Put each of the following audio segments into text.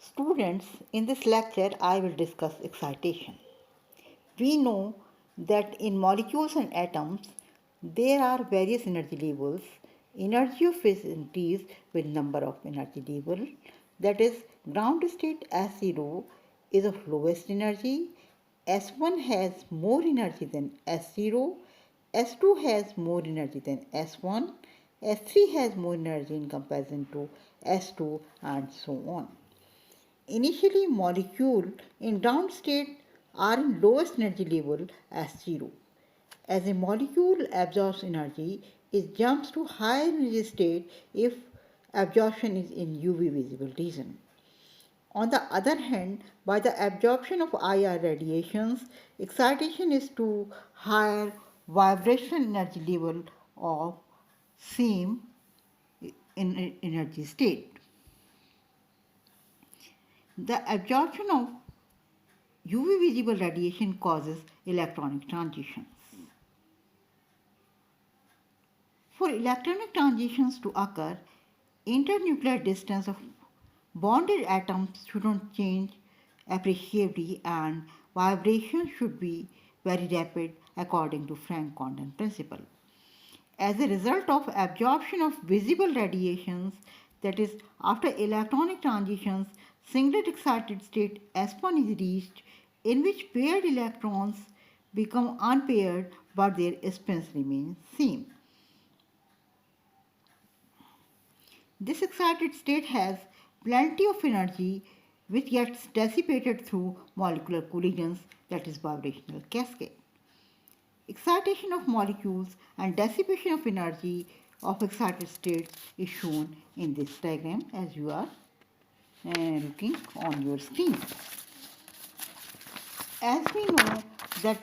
Students, in this lecture I will discuss excitation. We know that in molecules and atoms there are various energy levels. Energy of facilities with number of energy level, that is ground state S0 is of lowest energy, S1 has more energy than S0, S2 has more energy than S1, S3 has more energy in comparison to S2 and so on. Initially, molecules in ground state are in lowest energy level as 0. As a molecule absorbs energy, it jumps to higher energy state if absorption is in UV visible region. On the other hand, by the absorption of IR radiations, excitation is to higher vibration energy level of same energy state. The absorption of UV visible radiation causes electronic transitions. For electronic transitions to occur, internuclear distance of bonded atoms shouldn't change appreciably and vibration should be very rapid according to Frank-Condon principle. As a result of absorption of visible radiations, that is, after electronic transitions, singlet excited state S1 is reached, in which paired electrons become unpaired but their spins remain same. This excited state has plenty of energy which gets dissipated through molecular collisions, that is vibrational cascade. Excitation of molecules and dissipation of energy of excited states is shown in this diagram as you are looking on your screen. As we know that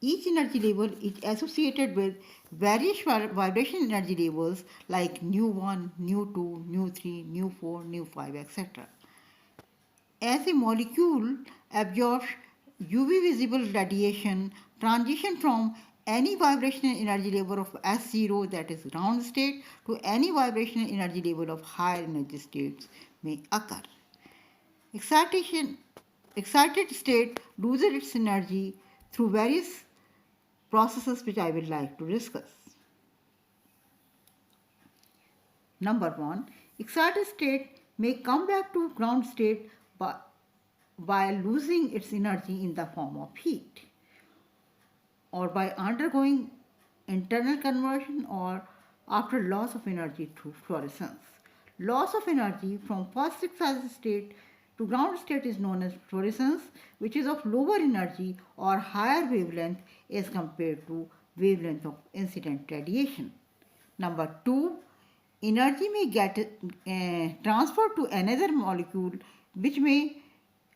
each energy level is associated with various vibration energy levels like nu1, nu2, nu3, nu4, nu5, etc. As a molecule absorbs UV visible radiation, transition from any vibrational energy level of S0, that is ground state, to any vibrational energy level of higher energy states may occur. Excited state loses its energy through various processes which I would like to discuss. Number 1. Excited state may come back to ground state by losing its energy in the form of heat, or by undergoing internal conversion, or after loss of energy through fluorescence. Loss of energy from first excited state to ground state is known as fluorescence, which is of lower energy or higher wavelength as compared to wavelength of incident radiation. Number 2, energy may get transferred to another molecule which may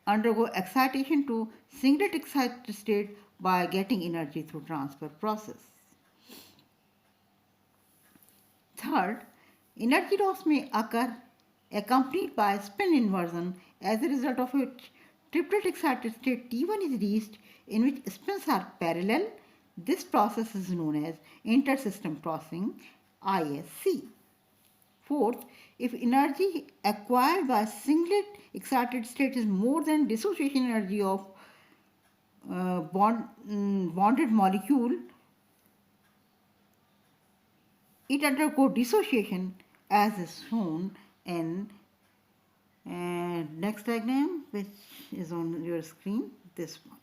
undergo excitation to singlet excited state by getting energy through transfer process. Third, energy loss may occur accompanied by spin inversion, as a result of which triplet excited state T1 is reached, in which spins are parallel. This process is known as intersystem crossing, ISC. Fourth, if energy acquired by singlet excited state is more than dissociation energy of bonded molecule, it undergoes dissociation as is shown in next diagram, which is on your screen, this one.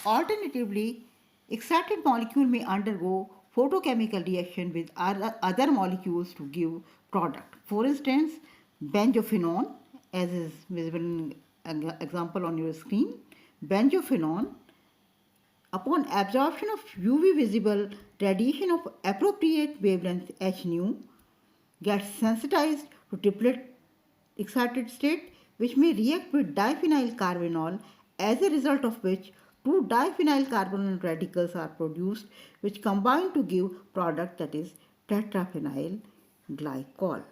Alternatively, excited molecule may undergo photochemical reaction with other molecules to give product. For instance, benzophenone, as is visible in example on your screen. Benzophenone, upon absorption of UV visible radiation of appropriate wavelength h nu, gets sensitized to triplet excited state, which may react with diphenyl carbinol, as a result of which two diphenyl carbonyl radicals are produced, which combine to give product, that is tetraphenyl glycol.